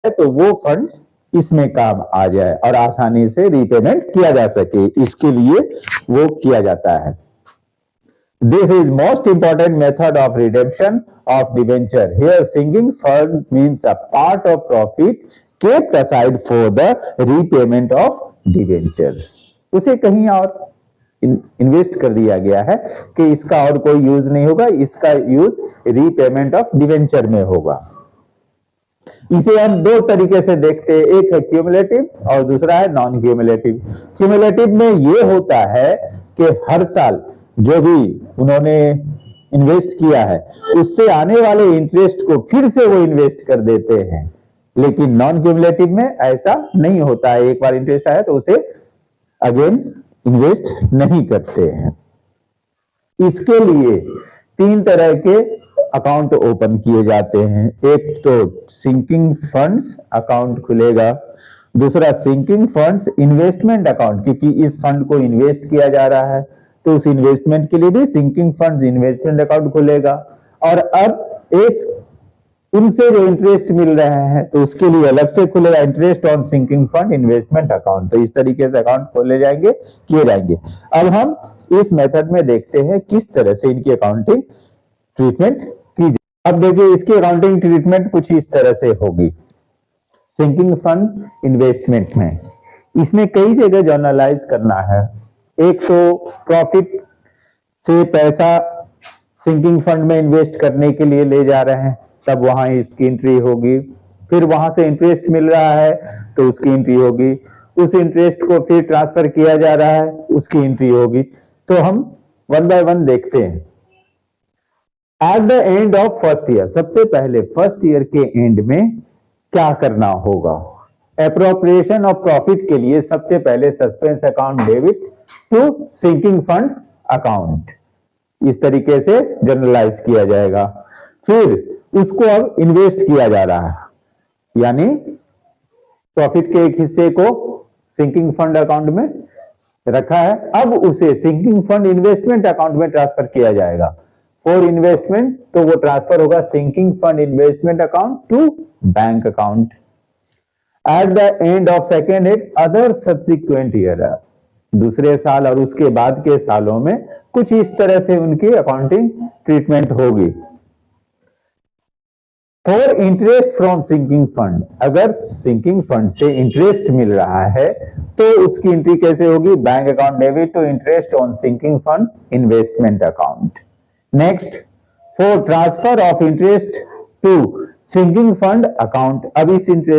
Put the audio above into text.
है तो वो फंड इसमें काम आ जाए और आसानी से रीपेमेंट किया जा सके, इसके लिए वो किया जाता है। This is most important method of redemption of debenture. Here, sinking fund means a part of profit kept aside for the repayment of debentures. उसे कहीं और इन्वेस्ट कर दिया गया है कि इसका और कोई यूज नहीं होगा, इसका यूज रीपेमेंट ऑफ डिवेंचर में होगा। इसे हम दो तरीके से देखते हैं, एक है क्यूमुलेटिव और दूसरा है नॉन क्यूमुलेटिव। क्यूमुलेटिव में ये होता है कि हर साल जो भी उन्होंने इन्वेस्ट किया है उससे आने वाले इंटरेस्ट को फिर से वो इन्वेस्ट कर देते हैं, लेकिन नॉन क्यूमुलेटिव में ऐसा नहीं होता है। एक बार इंटरेस्ट आया तो उसे अगेन इन्वेस्ट नहीं करते हैं। इसके लिए तीन तरह के अकाउंट ओपन किए जाते हैं। एक तो सिंकिंग फंड्स अकाउंट खुलेगा, दूसरा सिंकिंग फंड्स इन्वेस्टमेंट अकाउंट, क्योंकि इस फंड को इन्वेस्ट किया जा रहा है तो उस इन्वेस्टमेंट के लिए भी सिंकिंग फंड्स इन्वेस्टमेंट अकाउंट खुलेगा। और अब एक उनसे जो इंटरेस्ट मिल रहे हैं तो उसके लिए अलग से खुलेगा interest on sinking fund investment account. तो इस तरीके से अकाउंट खोले जाएंगे, किए जाएंगे। अब हम इस मेथड में देखते हैं किस तरह से इनकी अकाउंटिंग ट्रीटमेंट की जाए। अब देखिए इसकी अकाउंटिंग ट्रीटमेंट कुछ इस तरह से होगी। सिंकिंग फंड इन्वेस्टमेंट में इसमें कई जगह जर्नलाइज करना है। एक तो प्रॉफिट से पैसा सिंकिंग फंड में इन्वेस्ट करने के लिए ले जा रहे हैं, तब वहां इसकी एंट्री होगी। फिर वहां से इंटरेस्ट मिल रहा है तो उसकी एंट्री होगी। उस इंटरेस्ट को फिर ट्रांसफर किया जा रहा है, उसकी एंट्री होगी। तो हम वन बाय वन देखते हैं। Eight the end of first year, सबसे पहले फर्स्ट ईयर के एंड में क्या करना होगा? एप्रोप्रिएशन ऑफ प्रॉफिट के लिए सबसे पहले suspense account debit to sinking fund account, इस तरीके से जनरलाइज किया जाएगा। फिर उसको अब इन्वेस्ट किया जा रहा है, यानी प्रॉफिट के एक हिस्से को सिंकिंग फंड अकाउंट में रखा है, अब उसे सिंकिंग फंड इन्वेस्टमेंट अकाउंट में ट्रांसफर किया जाएगा। फॉर इन्वेस्टमेंट तो वो ट्रांसफर होगा sinking fund investment account to bank account. At the end of second year other subsequent year, दूसरे साल और उसके बाद के सालों में कुछ इस तरह से उनकी अकाउंटिंग ट्रीटमेंट होगी। For interest from sinking fund, अगर सिंकिंग फंड से इंटरेस्ट मिल रहा है तो उसकी एंट्री कैसे होगी? Bank account debit to interest on sinking fund investment account. Next, for transfer of interest to sinking fund account, अब इस इंटरेस्ट